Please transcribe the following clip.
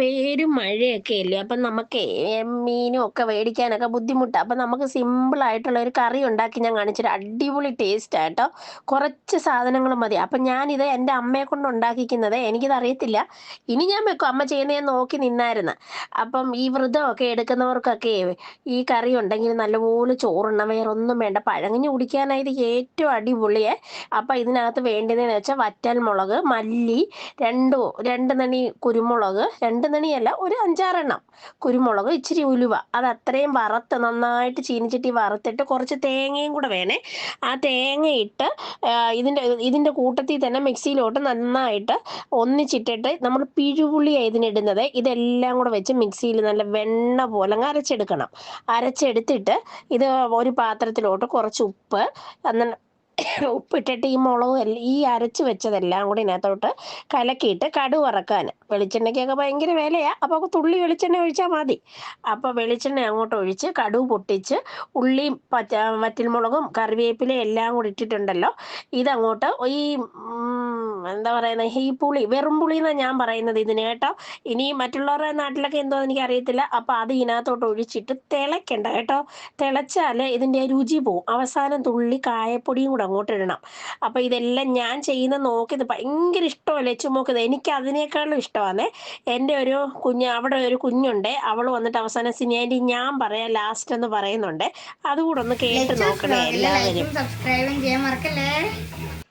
പേരും മഴയൊക്കെ അല്ലേ. അപ്പം നമുക്കേ മീനും ഒക്കെ മേടിക്കാനൊക്കെ ബുദ്ധിമുട്ടാ. അപ്പം നമുക്ക് സിമ്പിളായിട്ടുള്ള ഒരു കറി ഉണ്ടാക്കി ഞാൻ കാണിച്ചുതരാം. അടിപൊളി ടേസ്റ്റാ കേട്ടോ. കുറച്ച് സാധനങ്ങൾ മതി. അപ്പം ഞാനിത് എൻ്റെ അമ്മയെ കൊണ്ട് ഉണ്ടാക്കിക്കുന്നത്. എനിക്കിത് അറിയത്തില്ല. ഇനി ഞാൻ വെക്കും. അമ്മ ചെയ്യുന്നത് ഞാൻ നോക്കി നിന്നായിരുന്നു. അപ്പം ഈ വ്രതമൊക്കെ എടുക്കുന്നവർക്കൊക്കെ ഈ കറി ഉണ്ടെങ്കിൽ നല്ലപോലെ ചോറുണ്ണാം. വേറൊന്നും വേണ്ട. പഴങ്കഞ്ഞി കുടിക്കാനായി ഇത് ഏറ്റവും അടിപൊളിയേ. അപ്പം ഇതിനകത്ത് വേണ്ടതെന്ന് വെച്ചാൽ വറ്റൽമുളക്, മല്ലി, 2 നണി കുരുമുളക്, 2 നണിയല്ല, ഒരു 5-6 എണ്ണം കുരുമുളക്, ഇച്ചിരി ഉലുവ, അത് അത്രയും വറുത്ത് നന്നായിട്ട് ചീനിച്ചട്ടി വറുത്തിട്ട് കുറച്ച് തേങ്ങയും കൂടെ വേണേ. ആ തേങ്ങയിട്ട് ഇതിൻ്റെ ഇതിൻ്റെ കൂട്ടത്തിൽ തന്നെ മിക്സിയിലോട്ട് നന്നായിട്ട് ഒന്നിച്ചിട്ടിട്ട് നമ്മൾ പിഴുപുളിയാണ് ഇതിനിടുന്നത്. ഇതെല്ലാം കൂടെ വെച്ച് മിക്സിയിൽ നല്ല വെണ്ണ പോലെ അങ്ങ് അരച്ചെടുക്കണം. അരച്ചെടുത്തിട്ട് ഇത് ഒരു പാത്രത്തിലോട്ട് കുറച്ച് ഉപ്പ്, എന്നിട്ട് ഉപ്പിട്ടിട്ട് ഈ മുളകും ഈ അരച്ച് വെച്ചതെല്ലാം കൂടി ഇതിനകത്തോട്ട് കലക്കിയിട്ട് കടുക് വറക്കാൻ. വെളിച്ചെണ്ണയ്ക്കൊക്കെ ഭയങ്കര വിലയാണ്. അപ്പോൾ തുള്ളി വെളിച്ചെണ്ണ ഒഴിച്ചാൽ മതി. അപ്പോൾ വെളിച്ചെണ്ണ അങ്ങോട്ട് ഒഴിച്ച് കടുക് പൊട്ടിച്ച് ഉള്ളിയും വറ്റൽമുളകും കറിവേപ്പിലയും എല്ലാം കൂടി ഇട്ടിട്ടുണ്ടല്ലോ, ഇതങ്ങോട്ട് ഈ എന്താ പറയുന്നത്, ഈ പുളി, വെറും പുളി എന്നാണ് ഞാൻ പറയുന്നത് ഇതിന് കേട്ടോ. ഇനി മറ്റുള്ളവരുടെ നാട്ടിലൊക്കെ എന്തോ എനിക്ക് അറിയത്തില്ല. അപ്പോൾ അത് ഇതിനകത്തോട്ട് ഒഴിച്ചിട്ട് തിളയ്ക്കണ്ട കേട്ടോ. തിളച്ചാൽ ഇതിൻ്റെ രുചി പോവും. അവസാനം തുള്ളി കായപ്പൊടിയും കൂടെ അങ്ങോട്ട് ഇടണം. അപ്പോൾ ഇതെല്ലാം ഞാൻ ചെയ്യുന്ന നോക്കിയത് ഭയങ്കര ഇഷ്ടമല്ലേ ചുമക്കുന്നത്. എനിക്ക് അതിനേക്കാളും ഇഷ്ടമാണ്. എൻ്റെ ഒരു അവിടെ ഒരു കുഞ്ഞുണ്ട്. അവൾ വന്നിട്ട് അവസാനം സിനിയാൻറ്റി ഞാൻ പറയാം ലാസ്റ്റ് എന്ന് പറയുന്നുണ്ട്. അതുകൂടെ ഒന്ന് കേട്ട് നോക്കണേ എല്ലാവരും. സബ്സ്ക്രൈബും ചെയ്യാൻ മറക്കല്ലേ.